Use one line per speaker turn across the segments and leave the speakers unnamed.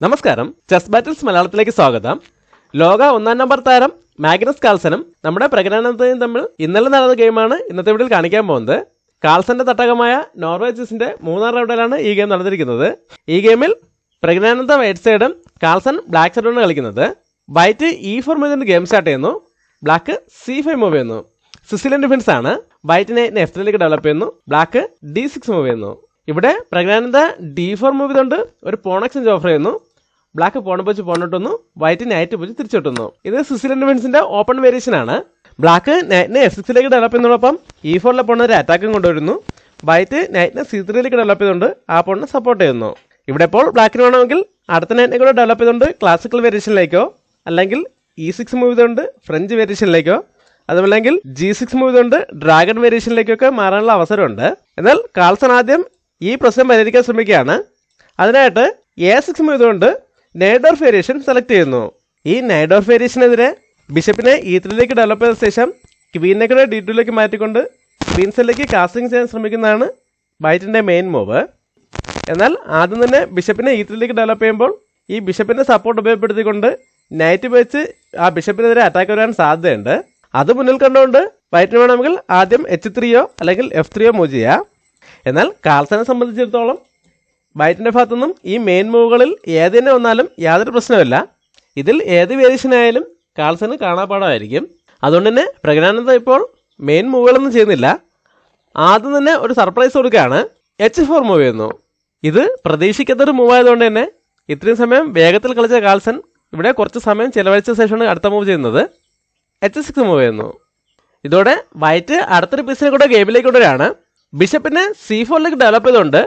നമസ്കാരം, chess battles മലയാളത്തിലേക്ക് സ്വാഗതം. ലോക 1-ാം നമ്പർ താരം മാഗ്നസ് കാൾസനും നമ്മുടെ പ്രഗ്നാനന്ദയും തമ്മിൽ ഇന്നലെ നടന്ന ഗെയിമാണ് ഇന്നത്തെ വീഡിയോയിൽ കാണിക്കാൻ പോകുന്നത്. കാൾസന്റെ തട്ടകമായ നോർവേ ചെസിന്റെ 3-ാം റൗണ്ടിലാണ് ഈ ഗെയിം നടന്നിരിക്കുന്നത്. ഈ ഗെയിമിൽ പ്രഗ്നാനന്ദ വൈറ്റ് സൈഡും കാൾസൺ ബ്ലാക്ക് സൈഡുമാണ് കളിക്കുന്നത്. വൈറ്റ് E4 മൂവിൽ ഗെയിം സ്റ്റാർട്ട് ചെയ്യുന്നു. ബ്ലാക്ക് C5 മൂവ് ചെയ്യുന്നു. സിസിലിയൻ ഡിഫൻസ് ആണ്. വൈറ്റിനെ F3ലേക്ക് ഡെവലപ്പ് ചെയ്യുന്നു. ബ്ലാക്ക് D6 മൂവ് ചെയ്യുന്നു. ഇവിടെ പ്രഗ്നാനന്ദ D4 മൂവ് ചെയ്തുകൊണ്ട് ഒരു പോൺ എക്സ്ചേഞ്ച് ഓഫർ ചെയ്യുന്നു. ബ്ലാക്ക് പോൺ വെച്ച് പോണിട്ടുന്നു. വൈറ്റ് നൈറ്റ് വെച്ച് തിരിച്ചിട്ടുന്നു. ഇത് സിസിലിയൻ ഡിഫൻസിന്റെ ഓപ്പൺ വേരിയേഷൻ ആണ്. ബ്ലാക്ക് നൈറ്റിനെ F6ലേക്ക് ഡെവലപ്പ് ചെയ്യുന്നതോടൊപ്പം E4 പോണിന് ഒരു അറ്റാക്കും കൊണ്ടുവരുന്നു. വൈറ്റ് നൈറ്റിനെ C3ലേക്ക് ഡെവലപ്പ് ചെയ്തുകൊണ്ട് ആ പോണിനെ സപ്പോർട്ട് ചെയ്യുന്നു. ഇവിടെ ഇപ്പോൾ ബ്ലാക്കിന് വേണമെങ്കിൽ അടുത്ത നൈറ്റിനെ കൂടെ ഡെവലപ്പ് ചെയ്തുകൊണ്ട് ക്ലാസിക്കൽ വേരിയേഷനിലേക്കോ അല്ലെങ്കിൽ E6 മൂവ് ചെയ്തുകൊണ്ട് ഫ്രഞ്ച് വേരിയേഷനിലേക്കോ അതുമല്ലെങ്കിൽ G6 മൂവ് ചെയ്തുകൊണ്ട് ഡ്രാഗൺ വേരിയേഷനിലേക്കൊക്കെ മാറാനുള്ള അവസരമുണ്ട്. എന്നാൽ കാൾസൺ ആദ്യം ഈ പ്രശ്നം പരിഹരിക്കാൻ ശ്രമിക്കുകയാണ്. അതിനായിട്ട് A6 മൂവ് ചെയ്തുകൊണ്ട് നൈഡോർഫ് വേരിയേഷൻ സെലക്ട് ചെയ്യുന്നു. ഈ നൈഡോർഫ് വേരിയേഷനെതിരെ ബിഷപ്പിനെ E3ലേക്ക് ഡെവലപ്പ് ചെയ്ത ശേഷം ക്വീനെ കൂടെ D2ലേക്ക് മാറ്റിക്കൊണ്ട് ക്വീൻസിലേക്ക് കാസ്റ്റിംഗ് ചെയ്യാൻ ശ്രമിക്കുന്നതാണ് വൈറ്റിൻ്റെ മെയിൻ മൂവ്. എന്നാൽ ആദ്യം തന്നെ ബിഷപ്പിനെ E3ലേക്ക് ഡെവലപ്പ് ചെയ്യുമ്പോൾ ഈ ബിഷപ്പിൻ്റെ സപ്പോർട്ട് ഉപയോഗപ്പെടുത്തിക്കൊണ്ട് നൈറ്റ് വെച്ച് ആ ബിഷപ്പിനെതിരെ അറ്റാക്ക് വരാൻ സാധ്യതയുണ്ട്. അത് മുന്നിൽ കണ്ടുകൊണ്ട് വൈറ്റിന് വേണമെങ്കിൽ ആദ്യം H3യോ അല്ലെങ്കിൽ F3യോ മൂവ് ചെയ്യാം. എന്നാൽ കാൾസനെ സംബന്ധിച്ചിടത്തോളം വൈറ്റിൻ്റെ ഭാഗത്തുനിന്നും ഈ മെയിൻ മൂവുകളിൽ ഏതിനെ വന്നാലും യാതൊരു പ്രശ്നമില്ല. ഇതിൽ ഏത് വേരിയേഷനായാലും കാൾസന് കാണാപ്പാടമായിരിക്കും. അതുകൊണ്ട് തന്നെ പ്രഗ്നാനന്ദ ഇപ്പോൾ മെയിൻ മൂവുകളൊന്നും ചെയ്യുന്നില്ല. ആദ്യം തന്നെ ഒരു സർപ്രൈസ് കൊടുക്കുകയാണ്. H4 മൂവ് ചെയ്യുന്നു. ഇത് പ്രതീക്ഷിക്കാത്തൊരു മൂവ് ആയതുകൊണ്ട് തന്നെ ഇത്രയും സമയം വേഗത്തിൽ കളിച്ച കാൾസൺ ഇവിടെ കുറച്ച് സമയം ചിലവഴിച്ച ശേഷമാണ് അടുത്ത മൂവ് ചെയ്യുന്നത്. H6 മൂവ് ചെയ്യുന്നു. ഇതോടെ വൈറ്റ് അടുത്തൊരു പീസിനെ കൂടെ ഗെയിമിലേക്ക് കൊണ്ടുവരികയാണ്. ബിഷപ്പിനെ C4ലേക്ക് ഡെവലപ്പ് ചെയ്തുകൊണ്ട്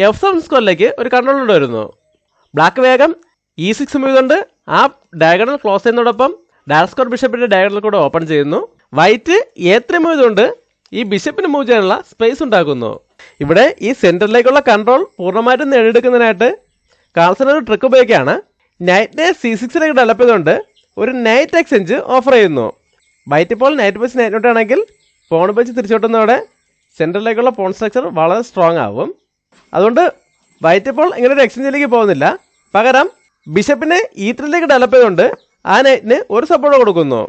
F7 സ്ക്വയറിലേക്ക് ഒരു കൺട്രോൾ കൊണ്ടുവരുന്നു. ബ്ലാക്ക് വേഗം E6 മൂവ് ചെയ്തുകൊണ്ട് ആ ഡയഗണൽ ക്ലോസ് ചെയ്യുന്നതോടൊപ്പം ഡയറക്ട് സ്ക്വയർ ബിഷപ്പിന്റെ ഡയഗണൽ കൂടെ ഓപ്പൺ ചെയ്യുന്നു. വൈറ്റ് A3 മൂവ് ചെയ്തുകൊണ്ട് ഈ ബിഷപ്പിന് മൂവ് ചെയ്യാനുള്ള സ്പേസ് ഉണ്ടാക്കുന്നു. ഇവിടെ ഈ സെന്ററിലേക്കുള്ള കൺട്രോൾ പൂർണ്ണമായിട്ടും നേടിയെടുക്കുന്നതിനായിട്ട് കാൾസൺ ഒരു ട്രിക്ക് ഉപയോഗിക്കുകയാണ്. നൈറ്റിനെ C6ലേക്ക് ഡെവലപ്പ് ചെയ്തുകൊണ്ട് ഒരു നൈറ്റ് എക്സ്ചേഞ്ച് ഓഫർ ചെയ്യുന്നു. വൈറ്റ് ഇപ്പോൾ നൈറ്റ് വെച്ച് നൈറ്റ് നോട്ടാണെങ്കിൽ പോൺ വെച്ച് തിരിച്ചോട്ടുന്നതോടെ സെൻറ്ററിലേക്കുള്ള പോൺ സ്ട്രക്ചർ വളരെ സ്ട്രോങ് ആവും. അതുകൊണ്ട് വൈറ്റ് ഇപ്പോൾ ഇങ്ങനെ ഒരു എക്സ്ചേഞ്ചിലേക്ക് പോകുന്നില്ല. പകരം ബിഷപ്പിനെ E3ലേക്ക് ഡെവലപ്പ് ചെയ്തുകൊണ്ട് ആ നൈറ്റിന് ഒരു സപ്പോർട്ട് കൊടുക്കുന്നു.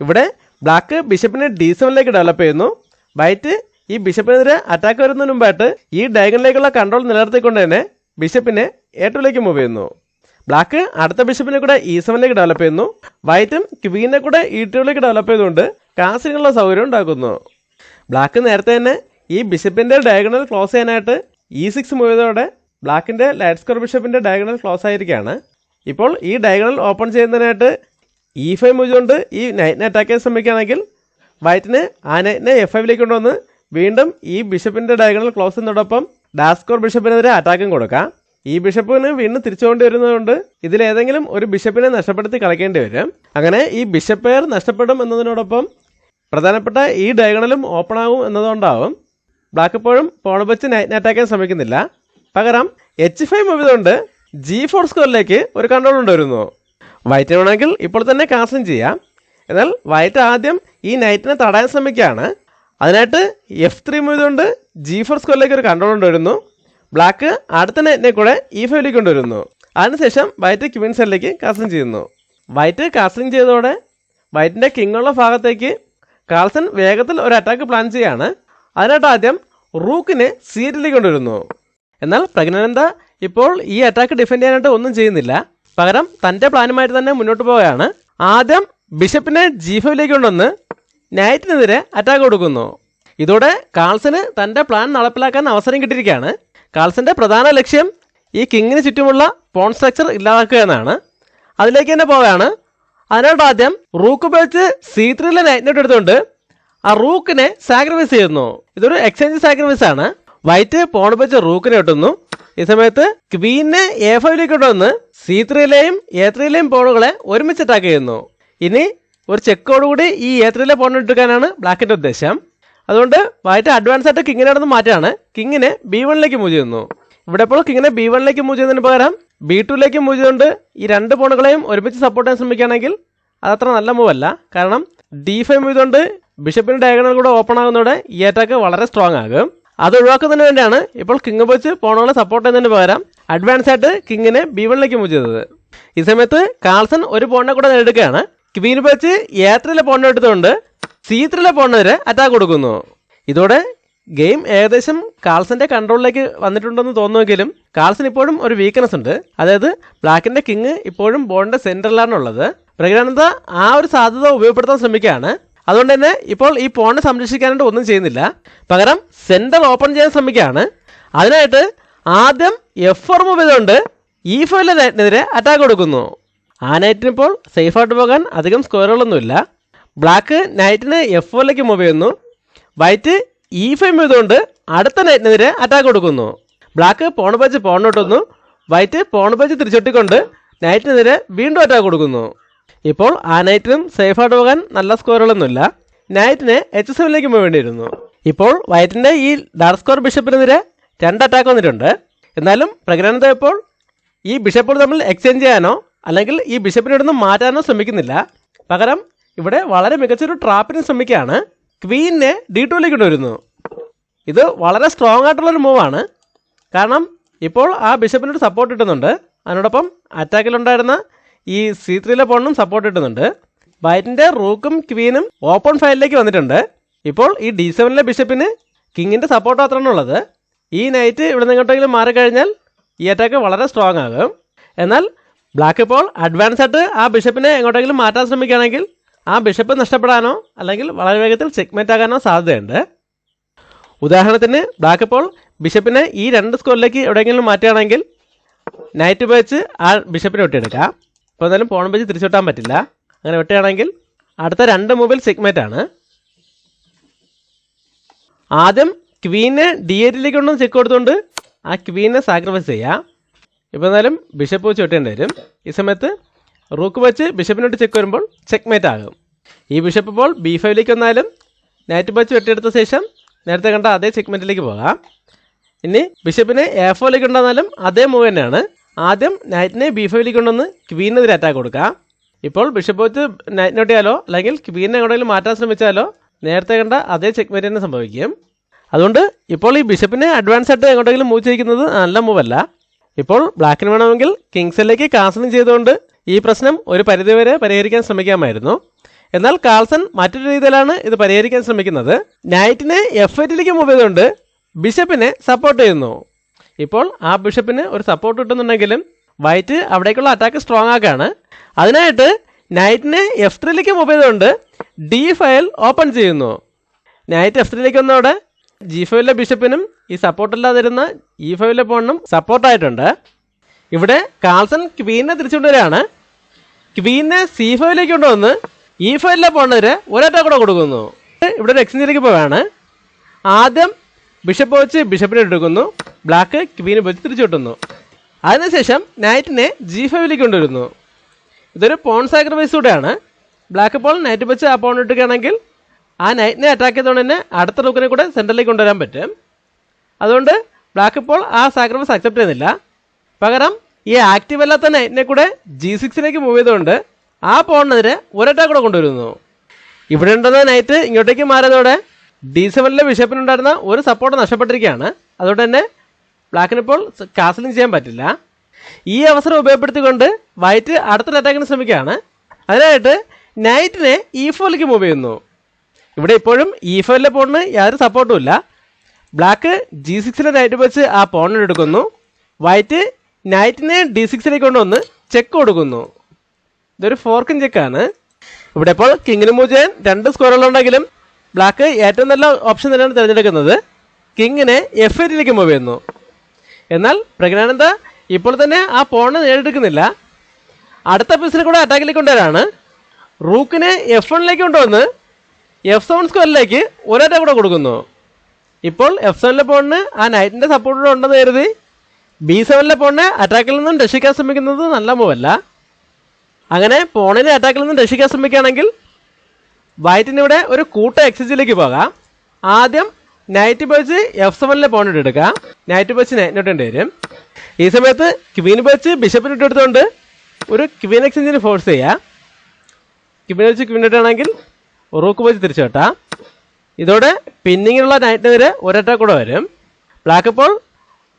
ഇവിടെ ബ്ലാക്ക് ബിഷപ്പിനെ D7ലേക്ക് ഡെവലപ്പ് ചെയ്യുന്നു. വൈറ്റ് ഈ ബിഷപ്പിനെതിരെ അറ്റാക്ക് വരുന്നതിന് മുമ്പായിട്ട് ഈ ഡയഗണിലേക്കുള്ള കൺട്രോൾ നിലനിർത്തിക്കൊണ്ട് തന്നെ ബിഷപ്പിനെ A2ലേക്ക് മൂവ് ചെയ്യുന്നു. ബ്ലാക്ക് അടുത്ത ബിഷപ്പിനെ കൂടെ E7ലേക്ക് ഡെവലപ്പ് ചെയ്യുന്നു. വൈറ്റും ക്വീനെ കൂടെ E2ലേക്ക് ഡെവലപ്പ് ചെയ്തുകൊണ്ട് കാസ്റ്റിങ്ങിനുള്ള സൗകര്യം ഉണ്ടാക്കുന്നു. ബ്ലാക്ക് നേരത്തെ തന്നെ ഈ ബിഷപ്പിൻ്റെ ഡയഗണൽ ക്ലോസ് ചെയ്യാനായിട്ട് E6 മൂവ് ചെയ്തതോടെ ബ്ലാക്കിൻ്റെ ലൈറ്റ് സ്ക്വയർ ബിഷപ്പിൻ്റെ ഡയഗണൽ ക്ലോസ് ആയിരിക്കുകയാണ്. ഇപ്പോൾ ഈ ഡയഗണൽ ഓപ്പൺ ചെയ്യുന്നതിനായിട്ട് E5 മൂവ് ചെയ്തുകൊണ്ട് ഈ നൈറ്റിനെ അറ്റാക്ക് ചെയ്യാൻ ശ്രമിക്കുകയാണെങ്കിൽ വൈറ്റിന് ആ നൈറ്റിനെ F5ലേക്ക് കൊണ്ടുവന്ന് വീണ്ടും ഈ ബിഷപ്പിൻ്റെ ഡയഗണൽ ക്ലോസ് ചെയ്യുന്നതോടൊപ്പം ഡാർക്ക് സ്ക്വയർ ബിഷപ്പിനെതിരെ അറ്റാക്കും കൊടുക്കാം. ഈ ബിഷപ്പിന് വീണ്ടും തിരിച്ചുകൊണ്ട് വരുന്നതുകൊണ്ട് ഇതിലേതെങ്കിലും ഒരു ബിഷപ്പിനെ നഷ്ടപ്പെടുത്തി കളിക്കേണ്ടി വരും. അങ്ങനെ ഈ ബിഷപ്പ് പെയർ നഷ്ടപ്പെടും എന്നതിനോടൊപ്പം പ്രധാനപ്പെട്ട ഈ ഡയഗണലും ഓപ്പൺ ആകും എന്നതുകൊണ്ടാവും ബ്ലാക്ക് എപ്പോഴും പോൺ വെച്ച് നൈറ്റിനെ അറ്റാക്ക് ചെയ്യാൻ ശ്രമിക്കുന്നില്ല. പകരം H5 മൂവ് ചെയ്തുകൊണ്ട് G4 സ്ക്വയറിലേക്ക് ഒരു കൺട്രോൾ കൊണ്ടുവരുന്നു. വൈറ്റ് വേണമെങ്കിൽ ഇപ്പോൾ തന്നെ കാസ്റ്റിംഗ് ചെയ്യാം. എന്നാൽ വൈറ്റ് ആദ്യം ഈ നൈറ്റിനെ തടയാൻ ശ്രമിക്കുകയാണ്. അതിനായിട്ട് F3 മൂവ് ചെയ്തുകൊണ്ട് G4 സ്ക്വയറിലേക്ക് ഒരു കൺട്രോൾ കൊണ്ടുവരുന്നു. ബ്ലാക്ക് അടുത്ത നൈറ്റിനെ കൂടെ E5ലേക്ക് കൊണ്ടുവരുന്നു. അതിനുശേഷം വൈറ്റ് ക്വീൻ സൈഡിലേക്ക് കാസ്റ്റിംഗ് ചെയ്യുന്നു. വൈറ്റ് കാസ്റ്റിംഗ് ചെയ്തതോടെ വൈറ്റിൻ്റെ കിങ്ങുള്ള ഭാഗത്തേക്ക് കാൾസൺ വേഗത്തിൽ ഒരു അറ്റാക്ക് പ്ലാൻ ചെയ്യുകയാണ്. അതിനായിട്ട് ആദ്യം റൂക്കിനെ C8ലേക്ക് കൊണ്ടുവരുന്നു. എന്നാൽ പ്രഗ്നാനന്ദ ഇപ്പോൾ ഈ അറ്റാക്ക് ഡിഫെൻഡ് ചെയ്യാനായിട്ട് ഒന്നും ചെയ്യുന്നില്ല. പകരം തൻ്റെ പ്ലാനുമായിട്ട് തന്നെ മുന്നോട്ട് പോവുകയാണ്. ആദ്യം ബിഷപ്പിനെ G5ലേക്ക് കൊണ്ടുവന്ന് നൈറ്റിനെതിരെ അറ്റാക്ക് കൊടുക്കുന്നു. ഇതോടെ കാൾസന് തൻ്റെ പ്ലാൻ നടപ്പിലാക്കാൻ അവസരം കിട്ടിയിരിക്കുകയാണ്. കാൾസന്റെ പ്രധാന ലക്ഷ്യം ഈ കിങ്ങിന് ചുറ്റുമുള്ള പോൺ സ്ട്രക്ചർ ഇല്ലാതാക്കുക എന്നാണ്. അതിലേക്ക് തന്നെ പോവുകയാണ്. അതിനോട് ആദ്യം റൂക്ക് ഉപയോഗിച്ച് C3യിലെ നൈറ്റിനോട്ട് എടുത്തുകൊണ്ട് ആ റൂക്കിനെ സാക്രിഫൈസ് ചെയ്യുന്നു. ഇതൊരു എക്സ്ചേഞ്ച് സാക്രിഫൈസ് ആണ്. വൈറ്റ് പോൺ ഉപയോഗിച്ച് റൂക്കിനെ ഇട്ടുന്നു. ഈ സമയത്ത് ക്വീനെ A5ലേക്ക് കൊണ്ടുവന്ന് C3യിലെയും A3യിലെയും പോണുകളെ ഒരുമിച്ച് അറ്റാക്ക് ചെയ്യുന്നു. ഇനി ഒരു ചെക്കോടുകൂടി ഈ A3യിലെ പോൺ എടുക്കാനാണ് ബ്ലാക്കിൻ്റെ ഉദ്ദേശം. അതുകൊണ്ട് വൈറ്റ് അഡ്വാൻസ് ആയിട്ട് കിങ്ങിനെ നടന്ന് മാറ്റാണ്. കിങ്ങിനെ B1ലേക്ക് മൂവ് ചെയ്യുന്നു. ഇവിടെ ഇപ്പോൾ കിങ്ങിനെ B1ലേക്ക് മൂവ് ചെയ്യുന്നതിന് പകരം B2ലേക്ക് മൂവ് ചെയ്തുകൊണ്ട് ഈ രണ്ട് പോണുകളെയും ഒരുമിച്ച് സപ്പോർട്ട് ചെയ്യാൻ ശ്രമിക്കുകയാണെങ്കിൽ അതത്ര നല്ല മൂവ് അല്ല. കാരണം D5 മൂവ് ചെയ്തുകൊണ്ട് ബിഷപ്പിൻ്റെ ഡയഗണൽ കൂടെ ഓപ്പൺ ആകുന്നതോടെ ഈ അറ്റാക്ക് വളരെ സ്ട്രോങ് ആകും. അത് ഒഴിവാക്കുന്നതിന് വേണ്ടിയാണ് ഇപ്പോൾ കിങ് വെച്ച് പോണുകളെ സപ്പോർട്ട് ചെയ്യുന്നതിന് പകരം അഡ്വാൻസ് ആയിട്ട് കിങ്ങിനെ B1ലേക്ക് മൂവ് ചെയ്തത്. ഈ സമയത്ത് കാൾസൺ ഒരു പോണിനെ കൂടെ നേടിയെടുക്കുകയാണ്. ക്വീൻ വെച്ച് A3 പോണിനെ എടുത്തുകൊണ്ട് C3 പോണിനെതിരെ അറ്റാക്ക് കൊടുക്കുന്നു. ഇതോടെ ഗെയിം ഏകദേശം കാൾസന്റെ കൺട്രോളിലേക്ക് വന്നിട്ടുണ്ടെന്ന് തോന്നുമെങ്കിലും കാൾസൺ ഇപ്പോഴും ഒരു വീക്ക്നെസ് ഉണ്ട്. അതായത് ബ്ലാക്കിന്റെ കിങ് ഇപ്പോഴും ബോർഡിന്റെ സെന്ററിലാണുള്ളത്. പ്രഗ്നാനന്ദ ആ ഒരു സാധ്യത ഉപയോഗപ്പെടുത്താൻ ശ്രമിക്കുകയാണ്. അതുകൊണ്ട് തന്നെ ഇപ്പോൾ ഈ പോണിനെ സംരക്ഷിക്കാനായിട്ട് ഒന്നും ചെയ്യുന്നില്ല. പകരം സെന്റർ ഓപ്പൺ ചെയ്യാൻ ശ്രമിക്കുകയാണ്. അതിനായിട്ട് ആദ്യം F4 മൂവ് ചെയ്തുകൊണ്ട് E5 നൈറ്റിനെതിരെ അറ്റാക്ക് കൊടുക്കുന്നു. ആ നൈറ്റിന് ഇപ്പോൾ സേഫായിട്ട് പോകാൻ അധികം സ്ക്വയറുകളൊന്നുമില്ല. ബ്ലാക്ക് നൈറ്റിന് F4ലേക്ക് മൂവ് ചെയ്യുന്നു. വൈറ്റ് E5 മൂവ് ചെയ്തുകൊണ്ട് അടുത്ത നൈറ്റിനെതിരെ അറ്റാക്ക് കൊടുക്കുന്നു. ബ്ലാക്ക് പോൺ വെച്ച് പോണിട്ടൊന്നു. വൈറ്റ് പോൺ വെച്ച് തിരിച്ചൊട്ടിക്കൊണ്ട് നൈറ്റിനെതിരെ വീണ്ടും അറ്റാക്ക് കൊടുക്കുന്നു. ഇപ്പോൾ ആ നൈറ്റിനും സേഫായിട്ട് പോകാൻ നല്ല സ്കോറുകളൊന്നുമില്ല. നൈറ്റിന് H7ലേക്ക് മൂവ് വേണ്ടിയിരുന്നു. ഇപ്പോൾ വൈറ്റിൻ്റെ ഈ ഡാർക്ക് സ്ക്വയർ ബിഷപ്പിനെതിരെ 2 അറ്റാക്ക് വന്നിട്ടുണ്ട്. എന്നാലും പ്രഗ്നാനന്ദ ഇപ്പോൾ ഈ ബിഷപ്പുകൾ തമ്മിൽ എക്സ്ചേഞ്ച് ചെയ്യാനോ അല്ലെങ്കിൽ ഈ ബിഷപ്പിനെ ഇവിടുന്ന് മാറ്റാനോ ശ്രമിക്കുന്നില്ല. പകരം ഇവിടെ വളരെ മികച്ചൊരു ട്രാപ്പിന് ശ്രമിക്കുകയാണ്. ക്വീനിനെ D2ലേക്ക് കൊണ്ടുവരുന്നു. ഇത് വളരെ സ്ട്രോങ് ആയിട്ടുള്ളൊരു മൂവാണ്. കാരണം ഇപ്പോൾ ആ ബിഷപ്പിനൊരു സപ്പോർട്ട് കിട്ടുന്നുണ്ട്. അതിനോടൊപ്പം അറ്റാക്കിലുണ്ടായിരുന്ന ഈ C3 പോണിനും സപ്പോർട്ട് കിട്ടുന്നുണ്ട്. വൈറ്റിൻ്റെ റൂക്കും ക്വീനും ഓപ്പൺ ഫയലിലേക്ക് വന്നിട്ടുണ്ട്. ഇപ്പോൾ ഈ D7 ബിഷപ്പിന് കിങ്ങിൻ്റെ സപ്പോർട്ട് മാത്രമാണ് ഉള്ളത്. ഈ നൈറ്റ് ഇവിടെ നിന്ന് എങ്ങോട്ടെങ്കിലും മാറിക്കഴിഞ്ഞാൽ ഈ അറ്റാക്ക് വളരെ സ്ട്രോങ് ആകും. എന്നാൽ ബ്ലാക്ക് ഇപ്പോൾ അഡ്വാൻസ് ആയിട്ട് ആ ബിഷപ്പിനെ എങ്ങോട്ടെങ്കിലും മാറ്റാൻ ശ്രമിക്കുകയാണെങ്കിൽ ആ ബിഷപ്പ് നഷ്ടപ്പെടാനോ അല്ലെങ്കിൽ വളരെ വേഗത്തിൽ ചെക്ക്മേറ്റ് ആകാനോ സാധ്യതയുണ്ട്. ഉദാഹരണത്തിന് ബ്ലാക്ക് ഇപ്പോൾ ബിഷപ്പിനെ ഈ 2 സ്കോറിലേക്ക് എവിടെയെങ്കിലും മാറ്റുകയാണെങ്കിൽ നൈറ്റ് വെച്ച് ആ ബിഷപ്പിനെ വെട്ടിയെടുക്കാം. ഇപ്പോൾ എന്തായാലും പോൺ വെച്ച് തിരിച്ചു വെട്ടാൻ പറ്റില്ല. അങ്ങനെ വെട്ടുകയാണെങ്കിൽ അടുത്ത 2 മൂവിൽ ചെക്ക്മേറ്റ് ആണ്. ആദ്യം ക്വീനെ D8ലേക്ക് കൊണ്ടൊന്ന് ചെക്ക് കൊടുത്തുകൊണ്ട് ആ ക്വീനെ സാക്രിഫൈസ് ചെയ്യാം. ഇപ്പോൾ എന്തായാലും ബിഷപ്പ് വെച്ച് വെട്ടേണ്ടി വരും. ഈ സമയത്ത് റൂക്ക് വെച്ച് ബിഷപ്പിനോട്ട് ചെക്ക് വരുമ്പോൾ ചെക്ക്മേറ്റ് ആകും. ഈ ബിഷപ്പ് ഇപ്പോൾ B5ലേക്ക് വന്നാലും നൈറ്റ് വെച്ച് വെട്ടിയെടുത്ത ശേഷം നേരത്തെ കണ്ട അതേ ചെക്ക്മേറ്റിലേക്ക് പോകാം. ഇനി ബിഷപ്പിനെ A4ലേക്ക് കൊണ്ടുവന്നാലും അതേ മൂവ് തന്നെയാണ്. ആദ്യം നൈറ്റിനെ B5ലേക്ക് കൊണ്ടുവന്ന് ക്വീനെതിരെ അറ്റാക്ക് കൊടുക്കാം. ഇപ്പോൾ ബിഷപ്പ് വെച്ച് നൈറ്റിനോട്ട് ചെയ്യാലോ അല്ലെങ്കിൽ ക്വീനെ എങ്ങോട്ടെങ്കിലും മാറ്റാൻ ശ്രമിച്ചാലോ നേരത്തെ കണ്ട അതേ ചെക്ക്മേറ്റ് തന്നെ സംഭവിക്കും. അതുകൊണ്ട് ഇപ്പോൾ ഈ ബിഷപ്പിനെ അഡ്വാൻസ് ആയിട്ട് എങ്ങോട്ടെങ്കിലും മൂവ് ചെയ്യിക്കുന്നത് നല്ല മൂവല്ല. ഇപ്പോൾ ബ്ലാക്കിന് വേണമെങ്കിൽ കിങ്സിലേക്ക് കാൾസൺ ചെയ്തുകൊണ്ട് ഈ പ്രശ്നം ഒരു പരിധിവരെ പരിഹരിക്കാൻ ശ്രമിക്കാമായിരുന്നു. എന്നാൽ കാൾസൺ മറ്റൊരു രീതിയിലാണ് ഇത് പരിഹരിക്കാൻ ശ്രമിക്കുന്നത്. നൈറ്റിനെ F8ലേക്ക് മൂവ് ചെയ്തുകൊണ്ട് ബിഷപ്പിനെ സപ്പോർട്ട് ചെയ്യുന്നു. ഇപ്പോൾ ആ ബിഷപ്പിന് ഒരു സപ്പോർട്ട് കിട്ടുന്നുണ്ടെങ്കിലും വൈറ്റ് അവിടേക്കുള്ള അറ്റാക്ക് സ്ട്രോങ് ആക്കാണ്. അതിനായിട്ട് നൈറ്റിനെ F3ലേക്ക് മൂവ് ചെയ്തുകൊണ്ട് D5 ഓപ്പൺ ചെയ്യുന്നു. നൈറ്റ് F3ലേക്ക് വന്നതോടെ G5 ബിഷപ്പിനും ഈ സപ്പോർട്ടില്ലാതിരുന്ന E5 പോണിനും സപ്പോർട്ടായിട്ടുണ്ട്. ഇവിടെ കാൾസൺ ക്വീനെ തിരിച്ചുകൊണ്ടുവരികയാണ്. ക്വീനെ C5ലേക്ക് കൊണ്ടുവന്ന് E5 പോണിനെതിരെ ഒരറ്റാക്ക് കൂടെ കൊടുക്കുന്നു. ഇവിടെ ഒരു എക്സ്ചേഞ്ചിലേക്ക് പോവുകയാണ്. ആദ്യം ബിഷപ്പ് വെച്ച് ബിഷപ്പിനെ എടുക്കുന്നു. ബ്ലാക്ക് ക്വീനെ വെച്ച് തിരിച്ചു കിട്ടുന്നു. അതിനുശേഷം നൈറ്റിനെ G5ലേക്ക് കൊണ്ടുവരുന്നു. ഇതൊരു പോൺ സാക്രിഫൈസ് കൂടെയാണ്. ബ്ലാക്ക് ഇപ്പോൾ നൈറ്റ് വെച്ച് ആ പോൺ ഇട്ടുകയാണെങ്കിൽ ആ നൈറ്റിനെ അറ്റാക്ക് ചെയ്തുകൊണ്ട് തന്നെ അടുത്ത റൂക്കിനെ കൂടെ സെൻറ്ററിലേക്ക് കൊണ്ടുവരാൻ പറ്റും. അതുകൊണ്ട് ബ്ലാക്ക് ഇപ്പോൾ ആ സാക്രിഫൈസ് അക്സെപ്റ്റ് ചെയ്യുന്നില്ല. പകരം ഈ ആക്റ്റീവ് അല്ലാത്ത നൈറ്റിനെ കൂടെ G6ലേക്ക് മൂവ് ചെയ്തുകൊണ്ട് ആ പോണിനെതിരെ ഒരറ്റാക്ക് കൂടെ കൊണ്ടുവരുന്നു. ഇവിടെ ഉണ്ടെന്ന നൈറ്റ് ഇങ്ങോട്ടേക്ക് മാറിയതോടെ D7 ബിഷപ്പിനുണ്ടായിരുന്ന ഒരു സപ്പോർട്ട് നഷ്ടപ്പെട്ടിരിക്കുകയാണ്. അതുകൊണ്ട് തന്നെ ബ്ലാക്കിനിപ്പോൾ കാസലിംഗ് ചെയ്യാൻ പറ്റില്ല. ഈ അവസരം ഉപയോഗപ്പെടുത്തിക്കൊണ്ട് വൈറ്റ് അടുത്തൊരു അറ്റാക്കിന് ശ്രമിക്കുകയാണ്. അതിനായിട്ട് നൈറ്റിനെ E4ലേക്ക് മൂവ് ചെയ്യുന്നു. ഇവിടെ ഇപ്പോഴും E5 പോണിന് യാതൊരു സപ്പോർട്ടും ഇല്ല. ബ്ലാക്ക് G6 നൈറ്റ് വെച്ച് ആ പോണിന് എടുക്കുന്നു. വൈറ്റ് നൈറ്റിനെ D6ലേക്ക് കൊണ്ടുവന്ന് ചെക്ക് കൊടുക്കുന്നു. ഇതൊരു ഫോർക്കിൻ ചെക്കാണ്. ഇവിടെ ഇപ്പോൾ കിങ്ങിന് മൂവ് ചെയ്യാൻ 2 സ്കോറുകളുണ്ടെങ്കിലും ബ്ലാക്ക് ഏറ്റവും നല്ല ഓപ്ഷൻ തന്നെയാണ് തിരഞ്ഞെടുക്കുന്നത്. കിങ്ങിനെ F8ലേക്ക് മൂവ് ചെയ്യുന്നു. എന്നാൽ പ്രഗ്നാനന്ദ ഇപ്പോൾ തന്നെ ആ പോണിനെ നേടിയെടുക്കുന്നില്ല. അടുത്ത പീസിനെ കൂടെ അറ്റാക്കിലേക്ക് കൊണ്ടുവരാണ്. റൂക്കിനെ F1ലേക്ക് കൊണ്ടുവന്ന് F7 സ്ക്വയറിലേക്ക് ഒരറ്റാക്ക് കൂടെ കൊടുക്കുന്നു. ഇപ്പോൾ F7 പോണിന് ആ നൈറ്റിൻ്റെ സപ്പോർട്ട് ഉണ്ടെന്ന് കരുതി B7 പോണിനെ അറ്റാക്കിൽ നിന്നും രക്ഷിക്കാൻ ശ്രമിക്കുന്നത് നല്ല മൂവല്ല. അങ്ങനെ പോണിനെ അറ്റാക്കിൽ നിന്നും രക്ഷിക്കാൻ ശ്രമിക്കുകയാണെങ്കിൽ വൈറ്റിനിവിടെ ഒരു കൂട്ട എക്സസൈസിലേക്ക് പോകാം. ആദ്യം നൈറ്റ് വെച്ച് F7 പോണിട്ട് എടുക്കാം. നൈറ്റ് വെച്ച് നൈറ്റിനോട്ടേണ്ടി വരും. ഈ സമയത്ത് ക്വീൻ വെച്ച് ബിഷപ്പിന് ഇട്ടെടുത്തുകൊണ്ട് ഒരു ക്വീൻ എക്സ്ചേഞ്ചിന് ഫോഴ്സ് ചെയ്യാം. ക്വീൻ വെച്ച് ക്വീൻ ഇട്ടാണെങ്കിൽ റൂക്ക് വെച്ച് തിരിച്ചു വെട്ടാം. ഇതോടെ പിന്നിങ്ങിനുള്ള നൈറ്റിനെതിരെ ഒരറ്റാക്ക് കൂടെ വരും. ബ്ലാക്ക് ഇപ്പോൾ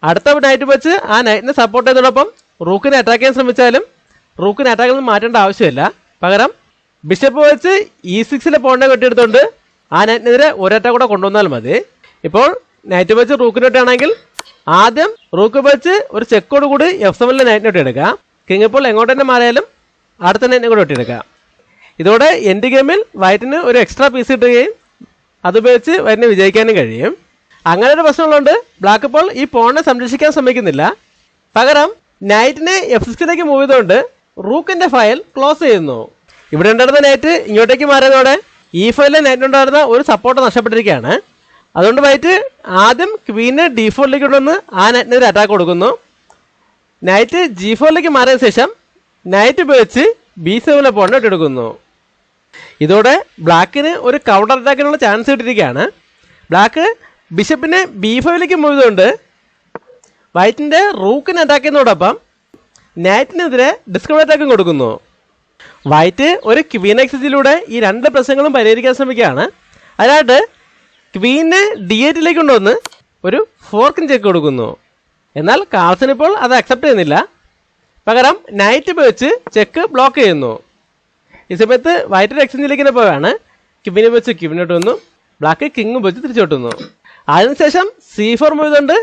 അടുത്ത നൈറ്റ് വെച്ച് ആ നൈറ്റിനെ സപ്പോർട്ട് ചെയ്തതോടൊപ്പം റൂക്കിനെ അറ്റാക്ക് ചെയ്യാൻ ശ്രമിച്ചാലും റൂക്കിനെ അറ്റാക്കിൽ നിന്ന് മാറ്റേണ്ട ആവശ്യമില്ല. പകരം ബിഷപ്പ് വെച്ച് E6 പോണിനെ കെട്ടിയെടുത്തുകൊണ്ട് ആ നൈറ്റിനെതിരെ ഒരറ്റ കൂടെ കൊണ്ടുവന്നാൽ മതി. ഇപ്പോൾ നൈറ്റ് വെച്ച് റൂക്കിനോട്ടാണെങ്കിൽ ആദ്യം റൂക്ക് വെച്ച് ഒരു ചെക്കോട് കൂടി F7 നൈറ്റിനോട്ട് എടുക്കാം. കിങ് ഇപ്പോൾ എങ്ങോട്ട് തന്നെ മാറിയാലും അടുത്ത നൈറ്റിനെ കൂടെ ഒട്ടിയെടുക്കാം. ഇതോടെ എൻഡ് ഗെയിമിൽ വൈറ്റിന് ഒരു എക്സ്ട്രാ പീസ് കിട്ടുകയും അതുപയോഗിച്ച് വൈറ്റിന് വിജയിക്കാനും കഴിയും. അങ്ങനെ ഒരു പ്രശ്നമുള്ളതുകൊണ്ട് ബ്ലാക്ക് ഇപ്പോൾ ഈ പോണിനെ സംരക്ഷിക്കാൻ ശ്രമിക്കുന്നില്ല. പകരം നൈറ്റിനെ F6 മൂവ് ചെയ്തുകൊണ്ട് റൂക്കിന്റെ ഫയൽ ക്ലോസ് ചെയ്യുന്നു. ഇവിടെ ഉണ്ടായിരുന്ന നൈറ്റ് ഇങ്ങോട്ടേക്ക് മാറിയതോടെ E5 നൈറ്റിനുണ്ടായിരുന്ന ഒരു സപ്പോർട്ട് നഷ്ടപ്പെട്ടിരിക്കുകയാണ്. അതുകൊണ്ട് വൈറ്റ് ആദ്യം ക്വീനെ D4 കൊണ്ടുവന്ന് ആ നൈറ്റിനെതിരെ അറ്റാക്ക് കൊടുക്കുന്നു. നൈറ്റ് G4 മാറിയ ശേഷം നൈറ്റ് ഉപയോഗിച്ച് B7 പോണിനെ ഇട്ടെടുക്കുന്നു. ഇതോടെ ബ്ലാക്കിന് ഒരു കൗണ്ടർ അറ്റാക്കിനുള്ള ചാൻസ് കിട്ടിയിരിക്കുകയാണ്. ബ്ലാക്ക് ബിഷപ്പിനെ B5 മൂവ് ചെയ്തുകൊണ്ട് വൈറ്റിൻ്റെ റൂക്കിനെ അറ്റാക്ക് ചെയ്യുന്നതോടൊപ്പം നൈറ്റിനെതിരെ ഡിസ്കവർ അറ്റാക്കും കൊടുക്കുന്നു. വൈറ്റ് ഒരു ക്വീൻ എക്സിലൂടെ ഈ രണ്ട് പ്രശ്നങ്ങളും പരിഹരിക്കാൻ ശ്രമിക്കുകയാണ്. അതിനായിട്ട് ക്വീനെ D8 കൊണ്ടുവന്ന് ഒരു ഫോർക്കിൻ ചെക്ക് കൊടുക്കുന്നു. എന്നാൽ കാൾസൺ ഇപ്പോൾ അത് അക്സെപ്റ്റ് ചെയ്യുന്നില്ല. പകരം നൈറ്റ് ഉപയോഗിച്ച് ചെക്ക് ബ്ലോക്ക് ചെയ്യുന്നു. ഈ സമയത്ത് വൈറ്റ് എക്സ്ചേഞ്ചിലേക്ക് പോവാണ്. ക്വീനെ വെച്ച് ക്വീനോട്ട് വന്നു. ബ്ലാക്ക് കിങ് വെച്ച് തിരിച്ചോട്ടുന്നു. അതിനുശേഷം C4 മൂവ് ചെയ്തുകൊണ്ട്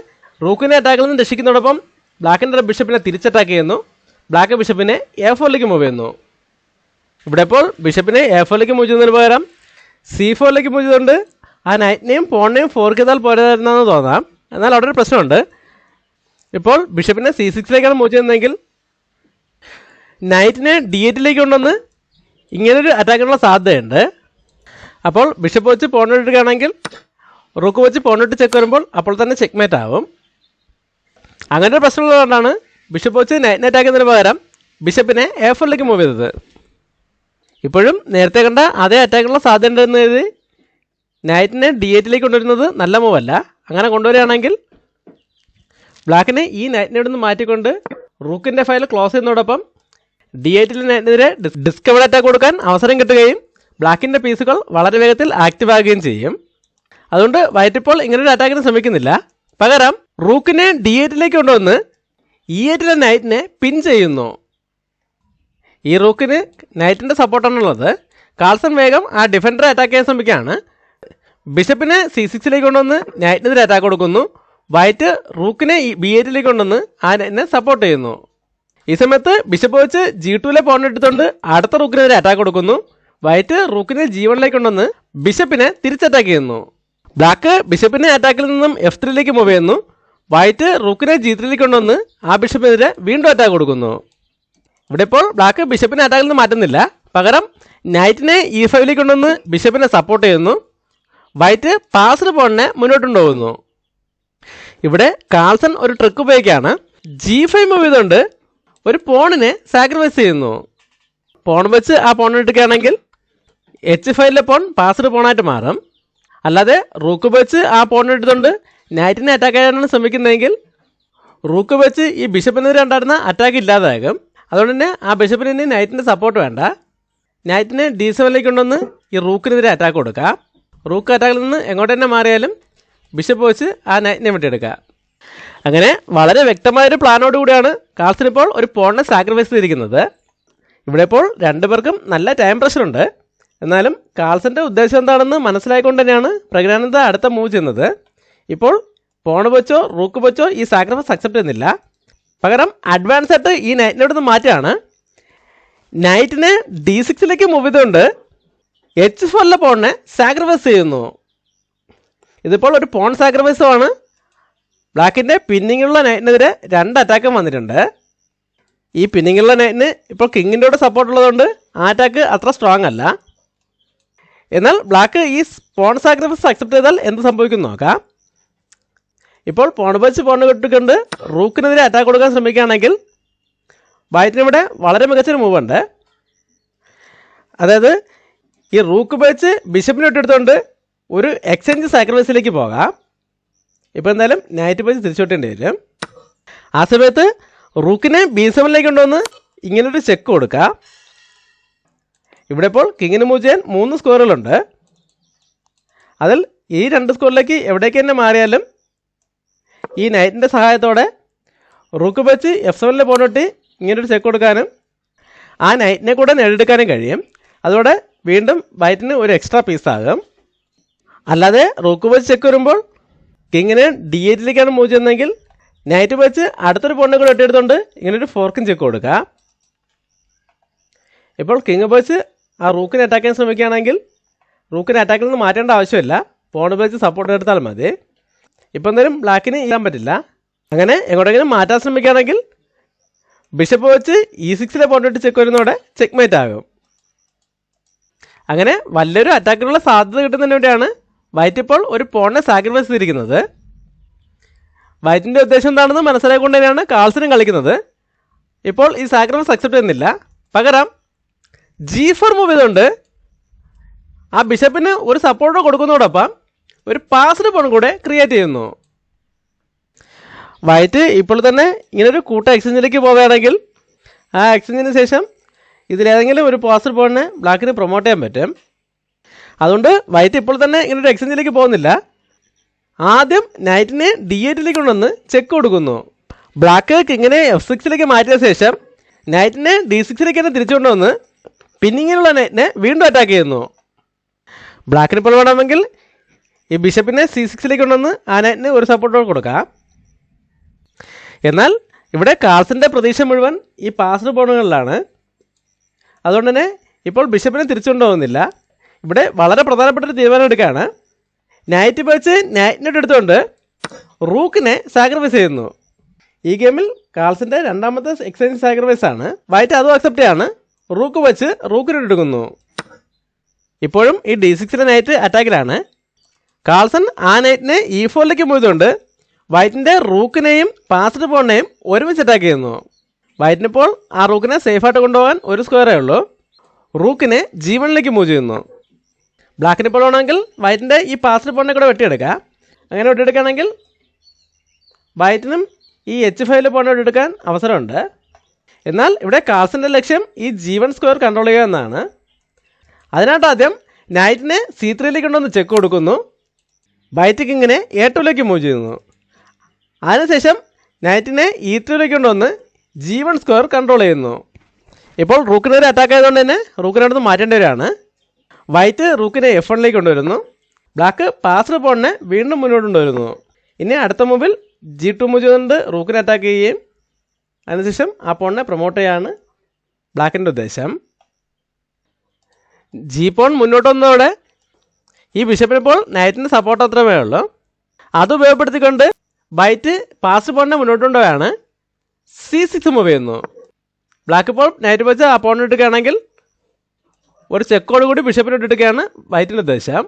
റൂക്കിനെ അറ്റാക്കിൽ നിന്ന് രക്ഷിക്കുന്നതോടൊപ്പം ബ്ലാക്കിൻ്റെ ബിഷപ്പിനെ തിരിച്ചറ്റാക്ക് ചെയ്യുന്നു. ബ്ലാക്ക് ബിഷപ്പിനെ A4 മൂവ് ചെയ്യുന്നു. ഇവിടെ ഇപ്പോൾ ബിഷപ്പിനെ A4 മൂവ് ചെയ്യുന്നതിന് പകരം C4 മൂവ് ചെയ്തുകൊണ്ട് ആ നൈറ്റിനെയും പോണിനെയും ഫോർക്ക് ചെയ്താൽ പോരായിരുന്നെന്ന് തോന്നാം. എന്നാൽ അവിടെ ഒരു പ്രശ്നമുണ്ട്. ഇപ്പോൾ ബിഷപ്പിനെ C6 മൂവ് ചെയ്യുന്നതെങ്കിൽ നൈറ്റിനെ D8 കൊണ്ടുവന്ന് ഇങ്ങനൊരു അറ്റാക്കിനുള്ള സാധ്യതയുണ്ട്. അപ്പോൾ ബിഷപ്പ് വെച്ച് പോണിടുകയാണെങ്കിൽ റൂക്ക് വെച്ച് പോണിട്ട് ചെക്ക് വരുമ്പോൾ അപ്പോൾ തന്നെ ചെക്ക്മേറ്റ് ആവും. അങ്ങനെ ഒരു പ്രശ്നമുള്ളതുകൊണ്ടാണ് ബിഷപ്പ് വെച്ച് നൈറ്റിനെ അറ്റാക്ക് ചെയ്യുന്നതിന് പകരം ബിഷപ്പിനെ A4 മൂവ് ചെയ്തത്. ഇപ്പോഴും നേരത്തെ കണ്ട അതേ അറ്റാക്കിനുള്ള സാധ്യത ഉണ്ടെന്ന് കരുതി നൈറ്റിനെ D8 കൊണ്ടുവരുന്നത് നല്ല മൂവല്ല. അങ്ങനെ കൊണ്ടുവരികയാണെങ്കിൽ ബ്ലാക്കിന് ഈ നൈറ്റിനെ ഇവിടെ നിന്ന് മാറ്റിക്കൊണ്ട് റൂക്കിൻ്റെ ഫയൽ ക്ലോസ് ചെയ്യുന്നതോടൊപ്പം D8 നൈറ്റിനെതിരെ ഡിസ്കവർ അറ്റാക്ക് കൊടുക്കാൻ അവസരം കിട്ടുകയും ബ്ലാക്കിൻ്റെ പീസുകൾ വളരെ വേഗത്തിൽ ആക്റ്റീവ് ആകുകയും ചെയ്യും. അതുകൊണ്ട് വൈറ്റ് ഇപ്പോൾ ഇങ്ങനൊരു അറ്റാക്കിന് ശ്രമിക്കുന്നില്ല. പകരം റൂക്കിനെ D8 കൊണ്ടുവന്ന് E8 നൈറ്റിനെ പിൻ ചെയ്യുന്നു. ഈ റൂക്കിന് നൈറ്റിൻ്റെ സപ്പോർട്ടാണുള്ളത്. കാൾസൺ വേഗം ആ ഡിഫൻഡറെ അറ്റാക്ക് ചെയ്യാൻ ശ്രമിക്കുകയാണ്. ബിഷപ്പിനെ C6 കൊണ്ടുവന്ന് നൈറ്റിനെതിരെ അറ്റാക്ക് കൊടുക്കുന്നു. വൈറ്റ് റൂക്കിനെ B8 കൊണ്ടുവന്ന് ആ നൈറ്റിനെ സപ്പോർട്ട് ചെയ്യുന്നു. ഈ സമയത്ത് ബിഷപ്പ് വെച്ച് G2 പോണിട്ടെടുത്തുകൊണ്ട് അടുത്ത റൂക്കിനെതിരെ അറ്റാക്ക് കൊടുക്കുന്നു. വൈറ്റ് റൂക്കിനെ G1 കൊണ്ടുവന്ന് ബിഷപ്പിനെ തിരിച്ചറ്റാക്ക് ചെയ്യുന്നു. ബ്ലാക്ക് ബിഷപ്പിനെ അറ്റാക്കിൽ നിന്നും F3 മൂവ് ചെയ്യുന്നു. വൈറ്റ് റൂക്കിനെ G3 കൊണ്ടുവന്ന് ആ ബിഷപ്പിനെതിരെ വീണ്ടും അറ്റാക്ക് കൊടുക്കുന്നു. ഇവിടെ ഇപ്പോൾ ബ്ലാക്ക് ബിഷപ്പിനെ അറ്റാക്കിൽ നിന്ന് മാറ്റുന്നില്ല. പകരം നൈറ്റിനെ E5 കൊണ്ടുവന്ന് ബിഷപ്പിനെ സപ്പോർട്ട് ചെയ്യുന്നു. വൈറ്റ് പാസ്ഡ് പോണിനെ മുന്നോട്ടുകൊണ്ടുപോകുന്നു. ഇവിടെ കാൾസൺ ഒരു ട്രിക്ക് ഉപയോഗിക്കുകയാണ്. G5 മൂവ് ചെയ്തുകൊണ്ട് ഒരു പോണിനെ സാക്രിഫൈസ് ചെയ്യുന്നു. പോൺ വെച്ച് ആ പോണിട്ടുകയാണെങ്കിൽ H5 പോൺ പാസ്ഡ് പോണായിട്ട് മാറും. അല്ലാതെ റൂക്ക് വെച്ച് ആ പോണിട്ടുകൊണ്ട് നൈറ്റിനെ അറ്റാക്ക് ചെയ്യാനാണ് ശ്രമിക്കുന്നതെങ്കിൽ റൂക്ക് വെച്ച് ഈ ബിഷപ്പിനെതിരെ ഉണ്ടായിരുന്ന അറ്റാക്ക് ഇല്ലാതാകും. അതുകൊണ്ട് തന്നെ ആ ബിഷപ്പിന് ഇനി നൈറ്റിൻ്റെ സപ്പോർട്ട് വേണ്ട. നൈറ്റിനെ D7 കൊണ്ടുവന്ന് ഈ റൂക്കിനെതിരെ അറ്റാക്ക് കൊടുക്കാം. റൂക്ക് അറ്റാക്കിൽ നിന്ന് എങ്ങോട്ട് തന്നെ മാറിയാലും ബിഷപ്പ് വെച്ച് ആ നൈറ്റിനെ വിട്ടെടുക്കുക. അങ്ങനെ വളരെ വ്യക്തമായൊരു പ്ലാനോട് കൂടിയാണ് കാൾസൺ ഇപ്പോൾ ഒരു പോണിനെ സാക്രിഫൈസ് ചെയ്തിരിക്കുന്നത്. ഇവിടെ ഇപ്പോൾ രണ്ടുപേർക്കും നല്ല ടൈം പ്രഷറുണ്ട്. എന്നാലും കാൾസൻ്റെ ഉദ്ദേശം എന്താണെന്ന് മനസ്സിലായിക്കൊണ്ട് തന്നെയാണ് പ്രഗ്നാനന്ദ അടുത്ത മൂവ് ചെയ്യുന്നത്. ഇപ്പോൾ പോൺ വെച്ചോ റൂക്ക് വെച്ചോ ഈ സാക്രിഫൈസ് അക്സെപ്റ്റ് ചെയ്യുന്നില്ല. പകരം അഡ്വാൻസ് ആയിട്ട് ഈ നൈറ്റിനോട് നിന്ന് മാറ്റിയാണ് നൈറ്റിനെ D6 മൂവ് ചെയ്തുകൊണ്ട് H4 പോണിനെ സാക്രിഫൈസ് ചെയ്യുന്നു. ഇതിപ്പോൾ ഒരു പോൺ സാക്രിഫൈസുമാണ്. ബ്ലാക്കിൻ്റെ പിന്നിങ്ങുള്ള നൈറ്റിനെതിരെ 2 അറ്റാക്കും വന്നിട്ടുണ്ട്. ഈ പിന്നിങ്ങുള്ള നൈറ്റിന് ഇപ്പോൾ കിങ്ങിൻ്റെ കൂടെ സപ്പോർട്ട് ഉള്ളതുകൊണ്ട് ആ അറ്റാക്ക് അത്ര സ്ട്രോങ് അല്ല. എന്നാൽ ബ്ലാക്ക് ഈ പോൺ സാക്രിഫൈസ് അക്സെപ്റ്റ് ചെയ്താൽ എന്ത് സംഭവിക്കും നോക്കാം. ഇപ്പോൾ പോൺ വെച്ച് പോൺ കിട്ടിക്കൊണ്ട് റൂക്കിനെതിരെ അറ്റാക്ക് കൊടുക്കാൻ ശ്രമിക്കുകയാണെങ്കിൽ വൈറ്റിനിവിടെ വളരെ മികച്ചൊരു മൂവുണ്ട്. അതായത് ഈ റൂക്ക് വെച്ച് ബിഷപ്പിനെ ഇട്ടെടുത്തുകൊണ്ട് ഒരു എക്സ്ചേഞ്ച് സാക്രിഫൈസിലേക്ക് പോകാം. ഇപ്പോൾ എന്തായാലും നൈറ്റ് വെച്ച് തിരിച്ചുവിട്ടേണ്ടി വരും. ആ സമയത്ത് റൂക്കിനെ B7 കൊണ്ടുവന്ന് ഇങ്ങനൊരു ചെക്ക് കൊടുക്കുക. ഇവിടെ ഇപ്പോൾ കിങ്ങിന് മൂവ് ചെയ്യാൻ 3 സ്കോറുകളുണ്ട്. അതിൽ ഈ 2 സ്കോറിലേക്ക് എവിടേക്ക് തന്നെ മാറിയാലും ഈ നൈറ്റിൻ്റെ സഹായത്തോടെ റൂക്ക് വെച്ച് F7 പോണിട്ട് ഇങ്ങനൊരു ചെക്ക് കൊടുക്കാനും ആ നൈറ്റിനെ കൂടെ നേടിയെടുക്കാനും കഴിയും. അതോടെ വീണ്ടും വൈറ്റിന് ഒരു എക്സ്ട്രാ പീസാകും. അല്ലാതെ റൂക്ക് വെച്ച് ചെക്ക് വരുമ്പോൾ കിങ്ങിന് D8 മൂവ് ചെയ്യുന്നതെങ്കിൽ നൈറ്റ് വെച്ച് അടുത്തൊരു പോണിനെ കൂടെ വെട്ടിയെടുത്തുകൊണ്ട് ഇങ്ങനൊരു ഫോർക്കും ചെക്ക് കൊടുക്കുക. ഇപ്പോൾ കിങ് വെച്ച് ആ റൂക്കിനെ അറ്റാക്ക് ചെയ്യാൻ ശ്രമിക്കുകയാണെങ്കിൽ റൂക്കിനെ അറ്റാക്കിൽ നിന്ന് മാറ്റേണ്ട ആവശ്യമില്ല, പോൺ വെച്ച് സപ്പോർട്ട് എടുത്താൽ മതി. ഇപ്പം എന്തായാലും ബ്ലാക്കിന് ചെയ്യാൻ പറ്റില്ല. അങ്ങനെ എങ്ങോട്ടെങ്കിലും മാറ്റാൻ ശ്രമിക്കുകയാണെങ്കിൽ ബിഷപ്പ് വെച്ച് E6 പോണിട്ട് ചെക്ക് വരുന്നതോടെ ചെക്ക് മേറ്റ് ആകും. അങ്ങനെ വലിയൊരു അറ്റാക്കിനുള്ള സാധ്യത കിട്ടുന്നതിന് വേണ്ടിയാണ് വൈറ്റ് ഇപ്പോൾ ഒരു പോണിനെ സാക്രിഫൈസ് ചെയ്തിരിക്കുന്നത്. വൈറ്റിൻ്റെ ഉദ്ദേശം എന്താണെന്ന് മനസ്സിലാക്കിക്കൊണ്ട് തന്നെയാണ് കാൾസനും കളിക്കുന്നത്. ഇപ്പോൾ ഈ സാക്രിഫൈസ് അക്സെപ്റ്റ് ചെയ്യുന്നില്ല. പകരം G4 മൂവ് ചെയ്തുകൊണ്ട് ആ ബിഷപ്പിന് ഒരു സപ്പോർട്ട് കൊടുക്കുന്നതോടൊപ്പം ഒരു പാസ്ഡ് പോൺ കൂടെ ക്രിയേറ്റ് ചെയ്യുന്നു. വൈറ്റ് ഇപ്പോൾ തന്നെ ഇങ്ങനൊരു കൂട്ട എക്സ്ചേഞ്ചിലേക്ക് പോവുകയാണെങ്കിൽ ആ എക്സ്ചേഞ്ചിന് ശേഷം ഇതിലേതെങ്കിലും ഒരു പാസ്ഡ് പോണിനെ ബ്ലാക്കിന് പ്രൊമോട്ട് ചെയ്യാൻ പറ്റും. അതുകൊണ്ട് വൈറ്റ് ഇപ്പോൾ തന്നെ ഇങ്ങനൊരു എക്സ്ചേഞ്ചിലേക്ക് പോകുന്നില്ല. ആദ്യം നൈറ്റിനെ D8 കൊണ്ടുവന്ന് ചെക്ക് കൊടുക്കുന്നു. ബ്ലാക്ക് കിങ്ങിനെ F6 മാറ്റിയ ശേഷം നൈറ്റിനെ D6 തന്നെ തിരിച്ചുകൊണ്ടുവന്ന് പിന്നിങ്ങിനുള്ള നൈറ്റിനെ വീണ്ടും അറ്റാക്ക് ചെയ്യുന്നു. ബ്ലാക്കിന് ഇപ്പോൾ വേണമെങ്കിൽ ഈ ബിഷപ്പിനെ C6 കൊണ്ടുവന്ന് ആ നൈറ്റിന് ഒരു സപ്പോർട്ട് കൊടുക്കാം. എന്നാൽ ഇവിടെ കാൾസൻ്റെ പ്രതീക്ഷ മുഴുവൻ ഈ പാസ്ഡ് പോണുകളിലാണ്. അതുകൊണ്ട് തന്നെ ഇപ്പോൾ ബിഷപ്പിനെ തിരിച്ചുകൊണ്ടുപോകുന്നില്ല. ഇവിടെ വളരെ പ്രധാനപ്പെട്ട ഒരു തീരുമാനം എടുക്കുകയാണ്. നൈറ്റ് വെച്ച് നൈറ്റിനോട് എടുത്തുകൊണ്ട് റൂക്കിനെ സാക്രിഫൈസ് ചെയ്യുന്നു. ഈ ഗെയിമിൽ കാൾസൻ്റെ രണ്ടാമത്തെ എക്സ്ചേഞ്ച് സാക്രിഫൈസ് ആണ്. വൈറ്റ് അതും അക്സെപ്റ്റ് ചെയ്യാണ്. റൂക്ക് വെച്ച് റൂക്കിനോട് എടുക്കുന്നു. ഇപ്പോഴും ഈ D6 നൈറ്റ് അറ്റാക്കിലാണ്. കാൾസൺ ആ നൈറ്റിനെ E4 മൂവ് ചെയ്തുകൊണ്ട് വൈറ്റിൻ്റെ റൂക്കിനെയും പാസ്ഡ് പോണിനെയും ഒരുമിച്ച് അറ്റാക്ക് ചെയ്യുന്നു. വൈറ്റിനിപ്പോൾ ആ റൂക്കിനെ സേഫായിട്ട് കൊണ്ടുപോകാൻ ഒരു സ്ക്വയറേ ഉള്ളൂ. റൂക്കിനെ G1 മൂവ് ചെയ്യുന്നു. ബ്ലാക്കിന് ഇപ്പോൾ വേണമെങ്കിൽ വൈറ്റിൻ്റെ ഈ പാസ്ഡ് പോണിനെ കൂടെ വെട്ടിയെടുക്കാം. അങ്ങനെ വെട്ടിയെടുക്കുകയാണെങ്കിൽ വൈറ്റിനും ഈ H5 പോണിനെ വെട്ടിയെടുക്കാൻ അവസരമുണ്ട്. എന്നാൽ ഇവിടെ കാൾസൻ്റെ ലക്ഷ്യം ഈ G1 സ്ക്വയർ കൺട്രോൾ ചെയ്യുക എന്നാണ്. അതിനായിട്ട് ആദ്യം നൈറ്റിനെ C3 കൊണ്ടുവന്ന് ചെക്ക് കൊടുക്കുന്നു. വൈറ്റ് കിങ്ങിനെ A2 മൂവ് ചെയ്യുന്നു. അതിനുശേഷം നൈറ്റിനെ E3 കൊണ്ടുവന്ന് G1 സ്ക്വയർ കൺട്രോൾ ചെയ്യുന്നു. ഇപ്പോൾ റൂക്കിനെതിരെ അറ്റാക്ക് ആയതുകൊണ്ട് തന്നെ റൂക്കിനടുത്ത് മാറ്റേണ്ടി വരികയാണ്. വൈറ്റ് റൂക്കിനെ F1 കൊണ്ടുവരുന്നു. ബ്ലാക്ക് പാസ്ഡ് പോണിനെ വീണ്ടും മുന്നോട്ട് കൊണ്ടുവരുന്നു. ഇനി അടുത്ത മൂവിൽ G2 മൂവ് ചെയ്തുകൊണ്ട് റൂക്കിനെ അറ്റാക്ക് ചെയ്യുകയും അതിനുശേഷം ആ പോണിനെ പ്രൊമോട്ട് ചെയ്യാണ് ബ്ലാക്കിൻ്റെ ഉദ്ദേശം. G പോൺ മുന്നോട്ട് വന്നതോടെ ഈ ബിഷപ്പിനിപ്പോൾ നൈറ്റിൻ്റെ സപ്പോർട്ട് അത്രമേ ഉള്ളൂ. അത് ഉപയോഗപ്പെടുത്തിക്കൊണ്ട് വൈറ്റ് പാസ്ഡ് പോണിനെ മുന്നോട്ട് കൊണ്ടുപോയാണ് C6 മൂവ് ചെയ്യുന്നു. ബ്ലാക്ക് ഇപ്പോൾ നൈറ്റ് വെച്ച് ആ പോണിന് ഇട്ടുകയാണെങ്കിൽ ഒരു ചെക്കോട് കൂടി ബിഷപ്പിന് ഇട്ടിട്ടൊക്കെയാണ് വൈറ്റിൻ്റെ ഉദ്ദേശം.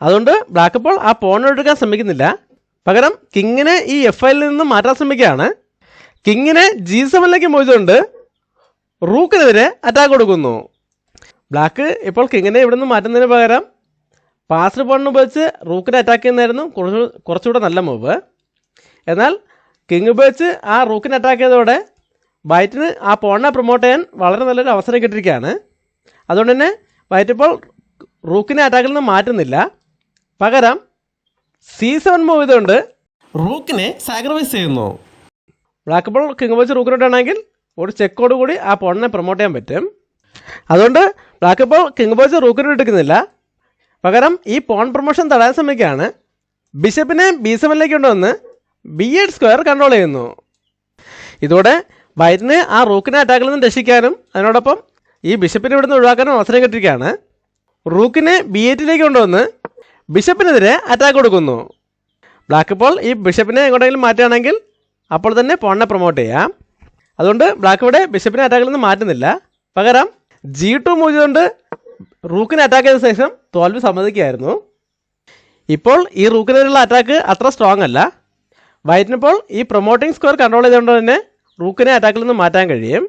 അതുകൊണ്ട് ബ്ലാക്ക് ഇപ്പോൾ ആ പോണിന് എടുക്കാൻ ശ്രമിക്കുന്നില്ല. പകരം കിങ്ങിനെ ഈ F5 നിന്ന് മാറ്റാൻ ശ്രമിക്കുകയാണ്. കിങ്ങിനെ G7 മൂവ് ചെയ്തുകൊണ്ട് റൂക്കിനെതിരെ അറ്റാക്ക് കൊടുക്കുന്നു. ബ്ലാക്ക് ഇപ്പോൾ കിങ്ങിനെ ഇവിടെ നിന്ന് മാറ്റുന്നതിന് പകരം പാസ്ഡ് പോണിന് ഉപയോഗിച്ച് റൂക്കിനെ അറ്റാക്ക് ചെയ്യുന്നതായിരുന്നു കുറച്ചുകൂടെ നല്ല മൂവ്. എന്നാൽ കിങ് ഉപയോഗിച്ച് ആ റൂക്കിനെ അറ്റാക്ക് ചെയ്തതോടെ വൈറ്റിന് ആ പോണിനെ പ്രൊമോട്ട് ചെയ്യാൻ വളരെ നല്ലൊരു അവസരം കിട്ടിയിരിക്കുകയാണ്. അതുകൊണ്ട് തന്നെ വൈറ്റ് ഇപ്പോൾ റൂക്കിനെ അറ്റാക്കിൽ നിന്ന് മാറ്റുന്നില്ല. പകരം C7 മൂവ് ചെയ്തുകൊണ്ട് റൂക്കിനെ സാക്രിഫൈസ് ചെയ്യുന്നു. ബ്ലാക്ക് ഇപ്പോൾ കിങ് വെച്ച് റൂക്കിനോട്ടാണെങ്കിൽ ഒരു ചെക്കോട് കൂടി ആ പോണിനെ പ്രൊമോട്ട് ചെയ്യാൻ പറ്റും. അതുകൊണ്ട് ബ്ലാക്ക് ഇപ്പോൾ കിങ് വെച്ച് റൂക്കിനോട്ട് എടുക്കുന്നില്ല. പകരം ഈ പോൺ പ്രൊമോഷൻ തടയാൻ ശ്രമിക്കുകയാണ്. ബിഷപ്പിനെ B7 കൊണ്ടുവന്ന് B8 സ്ക്വയർ കൺട്രോൾ ചെയ്യുന്നു. ഇതോടെ വൈറ്റിന് ആ റൂക്കിനെ അറ്റാക്കിൽ നിന്ന് രക്ഷിക്കാനും അതിനോടൊപ്പം ഈ ബിഷപ്പിനെ ഇവിടുന്ന് ഒഴിവാക്കാനും അവസരം കിട്ടിയിരിക്കുകയാണ്. റൂക്കിനെ B8 കൊണ്ടുവന്ന് ബിഷപ്പിനെതിരെ അറ്റാക്ക് കൊടുക്കുന്നു. ബ്ലാക്ക് ഇപ്പോൾ ഈ ബിഷപ്പിനെ എങ്ങോട്ടെങ്കിലും മാറ്റുകയാണെങ്കിൽ അപ്പോൾ തന്നെ പോണിനെ പ്രൊമോട്ട് ചെയ്യാം. അതുകൊണ്ട് ബ്ലാക്ക് ഇവിടെ ബിഷപ്പിനെ അറ്റാക്കിൽ നിന്ന് മാറ്റുന്നില്ല. പകരം G2 മൂവ് ചെയ്തുകൊണ്ട് റൂക്കിനെ അറ്റാക്ക് ചെയ്ത ശേഷം തോൽവി സമ്മതിക്കുകയായിരുന്നു. ഇപ്പോൾ ഈ റൂക്കിനെതിരെയുള്ള അറ്റാക്ക് അത്ര സ്ട്രോങ് അല്ല. വൈറ്റിനിപ്പോൾ ഈ പ്രൊമോട്ടിംഗ് സ്ക്വയർ കൺട്രോൾ ചെയ്തുകൊണ്ട് തന്നെ റൂക്കിനെ അറ്റാക്കിൽ നിന്ന് മാറ്റാൻ കഴിയും.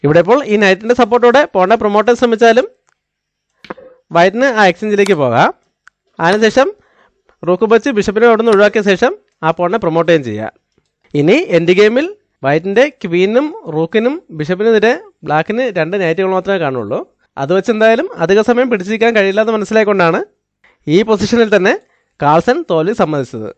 ഇവിടെ ഇപ്പോൾ ഈ നൈറ്റിൻ്റെ സപ്പോർട്ടോടെ പോണിനെ പ്രൊമോട്ട് ചെയ്യാൻ ശ്രമിച്ചാലും വൈറ്റിന് ആ എക്സ്ചേഞ്ചിലേക്ക് പോകാം. അതിനുശേഷം റൂക്ക് വെച്ച് ബിഷപ്പിനെ അവിടെ നിന്ന് ഒഴിവാക്കിയ ശേഷം ആ പോണിനെ പ്രൊമോട്ട് ചെയ്യുകയും ചെയ്യാം. ഇനി എൻഡ് ഗെയിമിൽ വൈറ്റിൻ്റെ ക്വീനും റൂക്കിനും ബിഷപ്പിനെതിരെ ബ്ലാക്കിന് 2 നൈറ്റുകൾ മാത്രമേ കാണുള്ളൂ. അത് വെച്ച് എന്തായാലും അധിക സമയം പിടിച്ചിരിക്കാൻ കഴിയില്ല എന്ന് മനസ്സിലായിക്കൊണ്ടാണ് ഈ പൊസിഷനിൽ തന്നെ കാൾസൺ തോൽവി സമ്മതിച്ചത്.